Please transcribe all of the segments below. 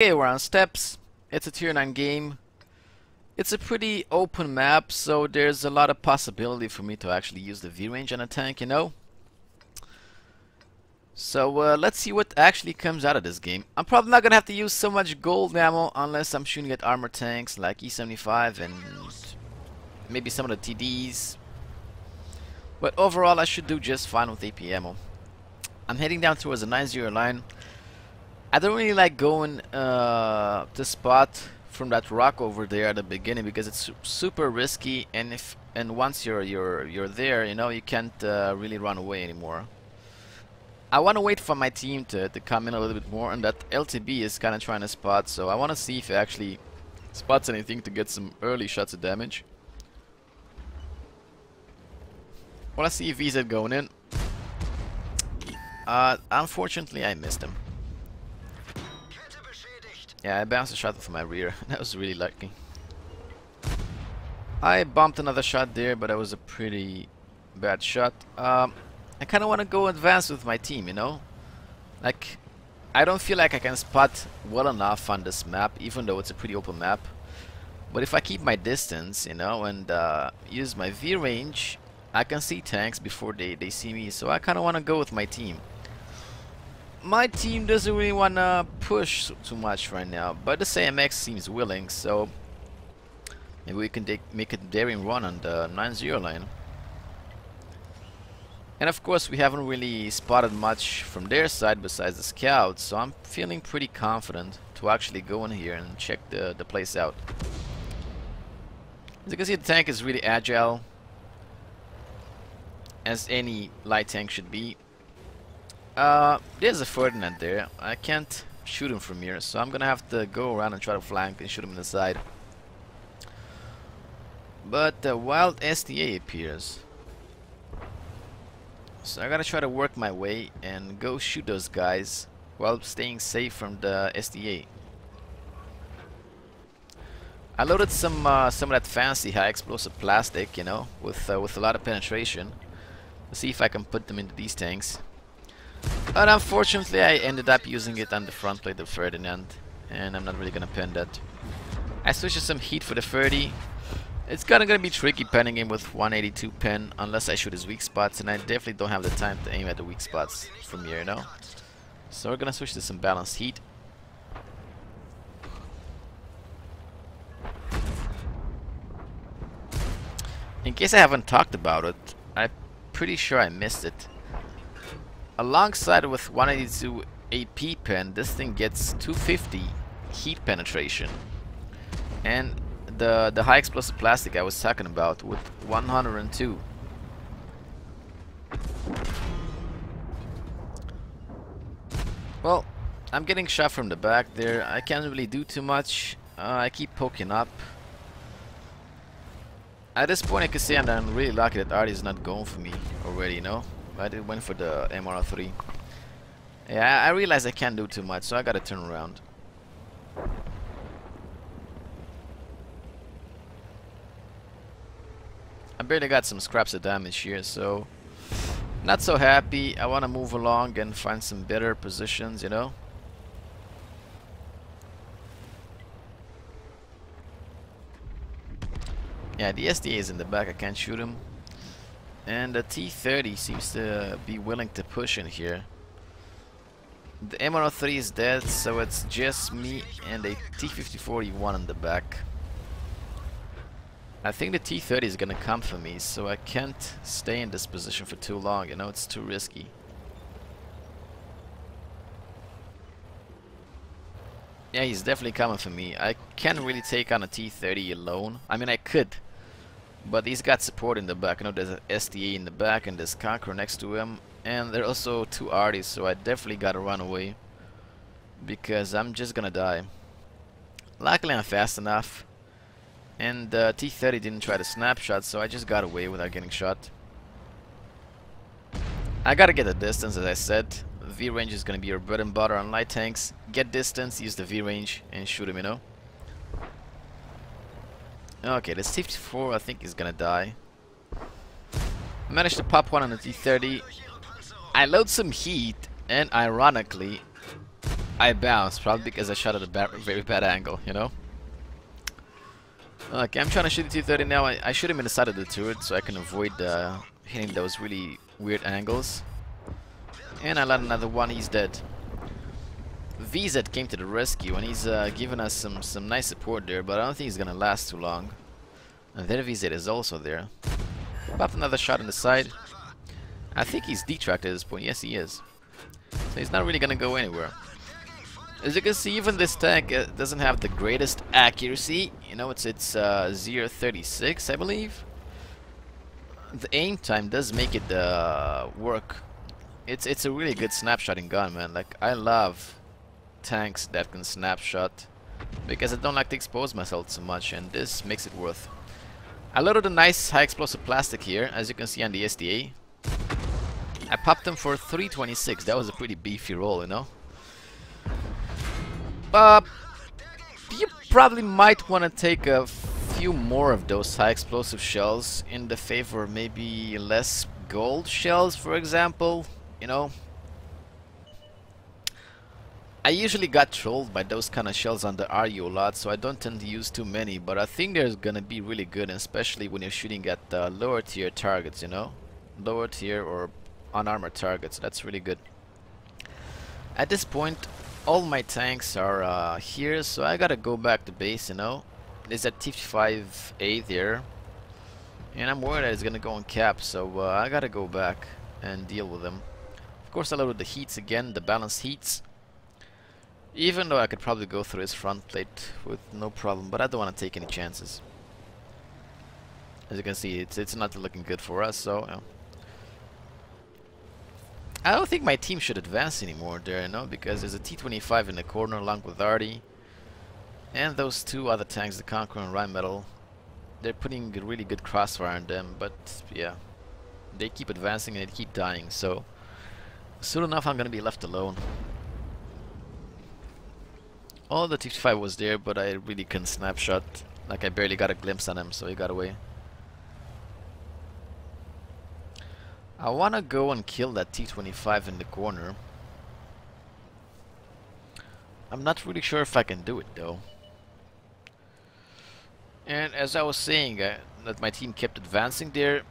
Okay, we're on steps. It's a tier 9 game. It's a pretty open map, so there's a lot of possibility for me to actually use the V-range on a tank, you know? So let's see what actually comes out of this game. I'm probably not gonna have to use so much gold ammo unless I'm shooting at armor tanks like E75 and maybe some of the TDs. But overall I should do just fine with AP ammo. I'm heading down towards the 9-0 line. I don't really like going to spot from that rock over there at the beginning because it's super risky, and once you're there, you know, you can't really run away anymore. I want to wait for my team to come in a little bit more, and that LTB is kind of trying to spot, so I want to see if it actually spots anything to get some early shots of damage. I want to see if he's going in. Unfortunately, I missed him. Yeah, I bounced a shot with my rear. That was really lucky. I bumped another shot there, but that was a pretty bad shot. I kind of want to go advance with my team, you know? Like, I don't feel like I can spot well enough on this map, even though it's a pretty open map. But if I keep my distance, you know, and use my V range, I can see tanks before they see me. So I kind of want to go with my team. My team doesn't really want to push too much right now, but the AMX seems willing, so maybe we can make a daring run on the 9-0 line. And of course we haven't really spotted much from their side besides the scouts, so I'm feeling pretty confident to actually go in here and check the place out. As you can see, the tank is really agile, as any light tank should be. There's a Ferdinand there. I can't shoot him from here, so I'm gonna have to go around and try to flank and shoot him in the side. But the wild SDA appears, so I gotta try to work my way and go shoot those guys while staying safe from the SDA. I loaded some of that fancy high explosive plastic, you know, with a lot of penetration. Let's see if I can put them into these tanks. But unfortunately I ended up using it on the front plate of Ferdinand, and I'm not really gonna pen that. I switched to some heat for the 30. It's gonna be tricky penning him with 182 pen unless I shoot his weak spots, and I definitely don't have the time to aim at the weak spots from here, you know. So we're gonna switch to some balanced heat. In case I haven't talked about it, I'm pretty sure I missed it. Alongside with 182 AP pen, this thing gets 250 heat penetration, and the high explosive plastic I was talking about with 102. Well, I'm getting shot from the back there. I can't really do too much. I keep poking up. At this point I can say I'm really lucky that Artie is not going for me already, you know. I did went for the MR3. Yeah, I realized I can't do too much, so I gotta turn around. I barely got some scraps of damage here, so not so happy. I wanna move along and find some better positions, you know. Yeah, the SDA is in the back, I can't shoot him. And the T30 seems to be willing to push in here. The MR3 is dead, so it's just me and a T5041 in the back. I think the T30 is gonna come for me, so I can't stay in this position for too long, you know, it's too risky. Yeah, he's definitely coming for me. I can't really take on a T30 alone. I mean, I could, but he's got support in the back. You know, there's an SDA in the back and there's Conqueror next to him. And there are also two Arties, so I definitely gotta run away, because I'm just gonna die. Luckily I'm fast enough. And T30 didn't try to snapshot, so I just got away without getting shot. I gotta get the distance, as I said. V-range is gonna be your bread and butter on light tanks. Get distance, use the V-range, and shoot him, you know. Okay, this T54 I think is gonna die. Managed to pop one on the T30. I load some heat, and ironically, I bounced, probably because I shot at a very bad angle, you know? Okay, I'm trying to shoot the T-30 now. I shoot him in the side of the turret so I can avoid hitting those really weird angles. And I land another one, he's dead. VZ came to the rescue and he's giving us some nice support there, but I don't think he's gonna last too long. And there VZ is also there. Popped another shot on the side. I think he's detracked at this point. Yes, he is. So he's not really gonna go anywhere. As you can see, even this tank doesn't have the greatest accuracy. You know, it's 0.36, I believe. The aim time does make it work. It's a really good snapshotting gun, man. Like, I love tanks that can snapshot because I don't like to expose myself so much, and this makes it worth. I loaded a nice high explosive plastic here, as you can see on the SDA. I popped them for 326. That was a pretty beefy roll, you know. You probably might want to take a few more of those high explosive shells in the favor of maybe less gold shells, for example. You know, I usually got trolled by those kind of shells on the RU a lot, so I don't tend to use too many, but I think they're gonna be really good, especially when you're shooting at lower tier targets, you know, lower tier or unarmored targets. That's really good. At this point, all my tanks are here, so I gotta go back to base, you know. There's that T-55A there, and I'm worried that it's gonna go on cap, so I gotta go back and deal with them. Of course, I loaded the heats again, the balanced heats. Even though I could probably go through his front plate with no problem, but I don't want to take any chances. As you can see, it's not looking good for us, so yeah. I don't think my team should advance anymore there, you know, because there's a T-25 in the corner along with Artie. And those two other tanks, the Conqueror and Rheinmetall, they're putting a really good crossfire on them, but yeah. They keep advancing and they keep dying, so soon enough I'm gonna be left alone. All the T-55 was there, but I really couldn't snapshot. Like, I barely got a glimpse on him, so he got away. I wanna go and kill that T-25 in the corner. I'm not really sure if I can do it though. And as I was saying, that my team kept advancing there,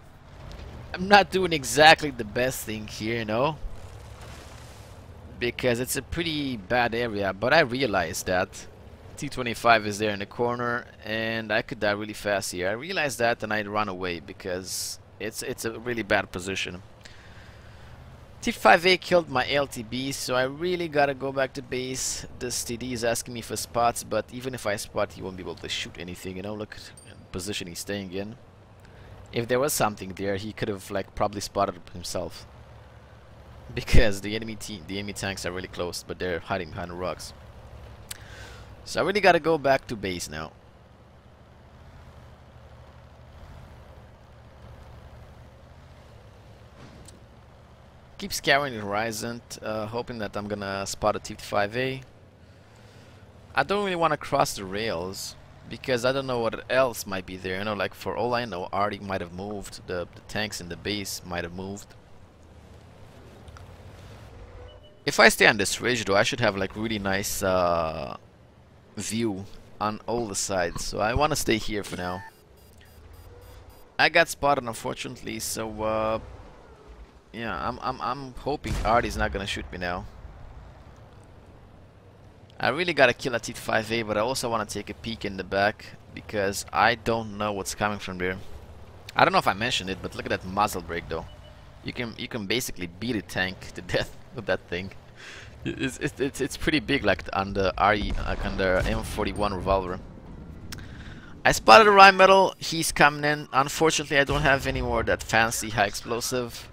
I'm not doing exactly the best thing here, you know, because it's a pretty bad area, but I realized that T-25 is there in the corner and I could die really fast here. I realized that and I run away because it's a really bad position. T-5A killed my LTB, so I really gotta go back to base. This TD is asking me for spots, but even if I spot, he won't be able to shoot anything, you know. Look at the position he's staying in. If there was something there, he could have like probably spotted it himself, because the enemy tanks are really close, but they're hiding behind the rocks. So I really gotta go back to base now. Keep scouring the horizon, hoping that I'm gonna spot a T-5A. I don't really want to cross the rails because I don't know what else might be there. You know, like for all I know, Artie might have moved. The tanks in the base might have moved. If I stay on this ridge, though, I should have like really nice view on all the sides. So I want to stay here for now. I got spotted, unfortunately, so yeah, I'm hoping Artie's not gonna shoot me now. I really gotta kill a T-5A, but I also want to take a peek in the back because I don't know what's coming from there. I don't know if I mentioned it, but look at that muzzle brake though. You can basically beat a tank to death with that thing. It's pretty big, like on the M41 revolver. I spotted a Rheinmetall. He's coming in. Unfortunately, I don't have any more of that fancy high explosive.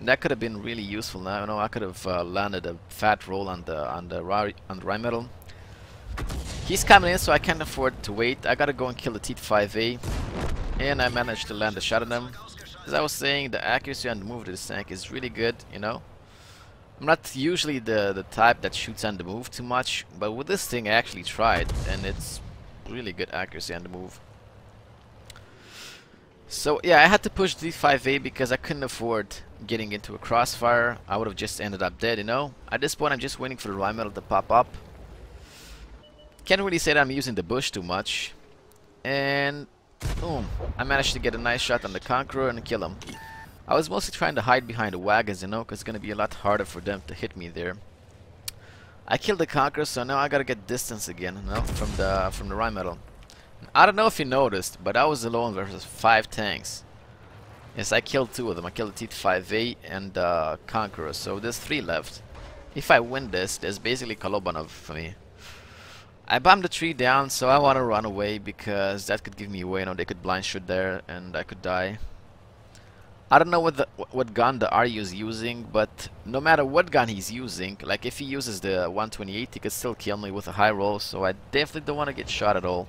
That could have been really useful. Now, you know, I could have landed a fat roll on the Rheinmetall. He's coming in, so I can't afford to wait. I gotta go and kill the T-5A, and I managed to land a shot on him. As I was saying, the accuracy on the move of this tank is really good. You know, I'm not usually the type that shoots on the move too much, but with this thing I actually tried, and it's really good accuracy on the move. So yeah, I had to push D5A because I couldn't afford getting into a crossfire. I would have just ended up dead, you know. At this point, I'm just waiting for the rhyme metal to pop up. Can't really say that I'm using the bush too much. And boom, I managed to get a nice shot on the Conqueror and kill him. I was mostly trying to hide behind the wagons, you know, because it's going to be a lot harder for them to hit me there. I killed the Conqueror, so now I gotta get distance again, you know, from the rhyme metal. I don't know if you noticed, but I was alone versus 5 tanks. Yes, I killed 2 of them. I killed the T5A and Conqueror, so there's 3 left. If I win this, there's basically Kolobanov for me. I bombed the tree down, so I want to run away because that could give me away. You know, they could blind shoot there, and I could die. I don't know what gun the RU is using, but no matter what gun he's using, like if he uses the 128, he could still kill me with a high roll. So I definitely don't want to get shot at all.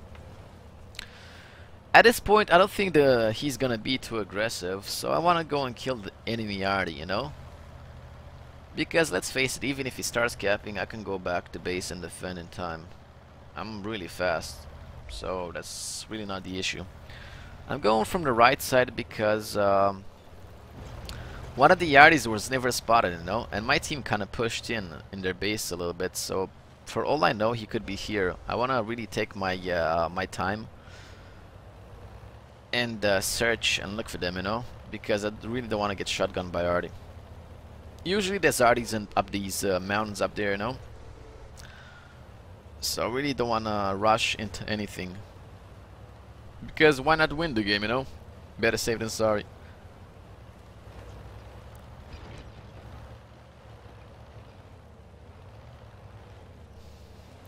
At this point, I don't think he's gonna be too aggressive, so I want to go and kill the enemy arty, you know. Because let's face it, even if he starts capping, I can go back to base and defend in time. I'm really fast, so that's really not the issue. I'm going from the right side because one of the Yardies was never spotted, you know, and my team kind of pushed in their base a little bit. So for all I know, he could be here. I want to really take my my time and search and look for them, you know, because I really don't want to get shotgunned by Artie. Usually there's Arties up these mountains up there, you know. So I really don't want to rush into anything. Because why not win the game, you know? Better safe than sorry.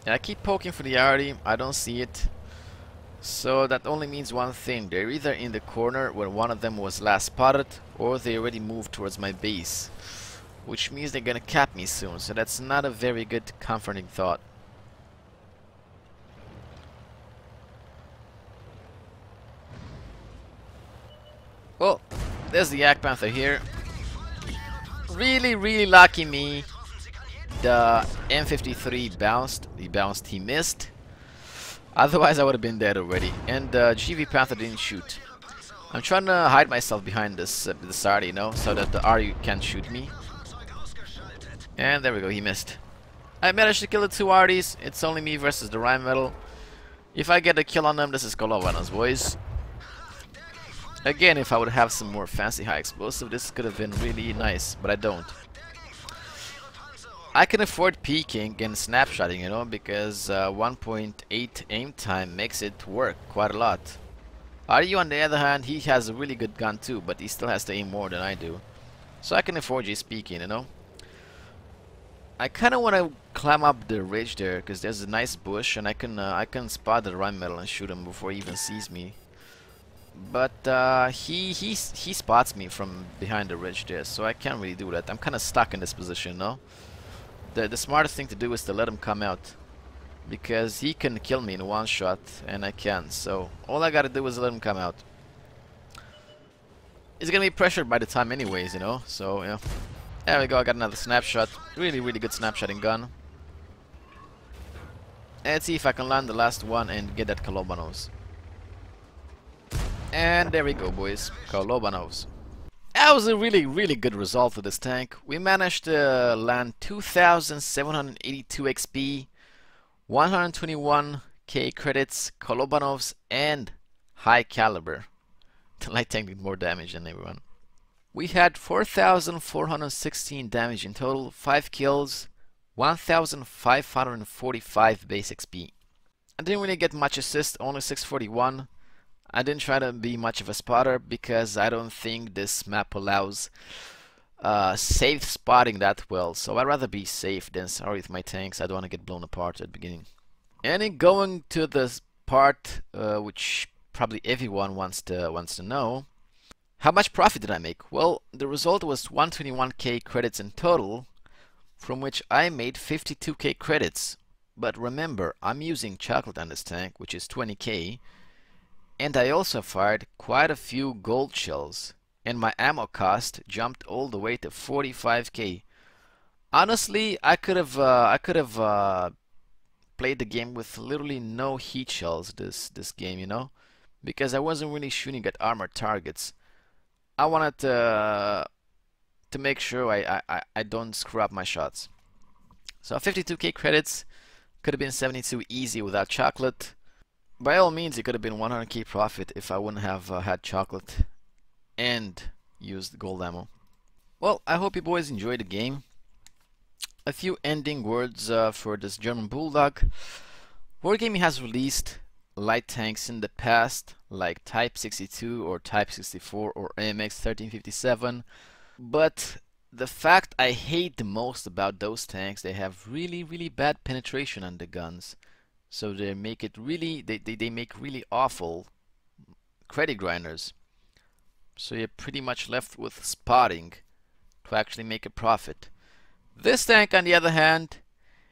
Yeah, I keep poking for the arty. I don't see it. So that only means one thing. They're either in the corner where one of them was last spotted, or they already moved towards my base. Which means they're gonna cap me soon. So that's not a very good comforting thought. Well, there's the Yak Panther here. Really lucky me. The M53 bounced. He bounced, he missed. Otherwise I would have been dead already. And the GV Panther didn't shoot. I'm trying to hide myself behind this arty, you know, so that the RU can't shoot me. And there we go, he missed. I managed to kill the 2 arties. It's only me versus the Rhine Metal. If I get a kill on them, this is Kolovanov's, boys. Again, if I would have some more fancy high explosive, this could have been really nice, but I don't. I can afford peeking and snapshotting, you know, because 1.8 aim time makes it work quite a lot. RU, on the other hand, he has a really good gun too, but he still has to aim more than I do. So I can afford just peeking, you know. I kind of want to climb up the ridge there, because there's a nice bush, and I can spot the Rhine Metal and shoot him before he even sees me. But he spots me from behind the ridge there, so I can't really do that. I'm kind of stuck in this position, no? The smartest thing to do is to let him come out, because he can kill me in one shot and I can't. So all I gotta do is let him come out. He's gonna be pressured by the time anyways, you know. So yeah, there we go. I got another snapshot. Really good snapshotting gun. And let's see if I can land the last one and get that Kolobanovs. And there we go, boys. Kolobanovs. That was a really good result for this tank. We managed to land 2,782 XP, 121k credits, Kolobanovs, and high caliber. The light tank did more damage than everyone. We had 4,416 damage in total, 5 kills, 1,545 base XP. I didn't really get much assist, only 641. I didn't try to be much of a spotter because I don't think this map allows safe spotting that well. So I'd rather be safe than sorry with my tanks. I don't want to get blown apart at the beginning. And in going to this part, which probably everyone wants to know, how much profit did I make? Well, the result was 121k credits in total, from which I made 52k credits. But remember, I'm using chocolate on this tank, which is 20k. And I also fired quite a few gold shells, and my ammo cost jumped all the way to 45k. Honestly, I could have played the game with literally no heat shells this game, you know, because I wasn't really shooting at armored targets. I wanted to make sure I don't screw up my shots. So 52k credits, could have been 72 easy without chocolate. By all means, it could have been 100k profit if I wouldn't have had chocolate and used gold ammo. Well, I hope you boys enjoyed the game. A few ending words for this German Bulldog. Wargaming has released light tanks in the past, like Type 62 or Type 64 or AMX 1357, but the fact I hate the most about those tanks, they have really bad penetration on the guns. So they make it really, they make really awful credit grinders. So you're pretty much left with spotting to actually make a profit. This tank, on the other hand,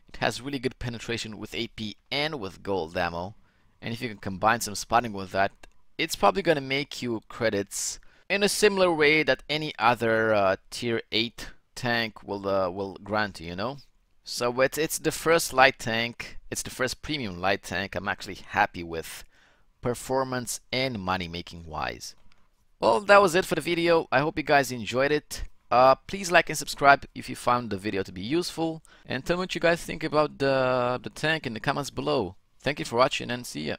it has really good penetration with AP and with gold ammo. And if you can combine some spotting with that, it's probably going to make you credits in a similar way that any other tier 8 tank will grant you, you know? So it's the first light tank, it's the first premium light tank I'm actually happy with, performance and money making wise. Well, that was it for the video. I hope you guys enjoyed it. Please like and subscribe if you found the video to be useful, and tell me what you guys think about the tank in the comments below. Thank you for watching and see ya.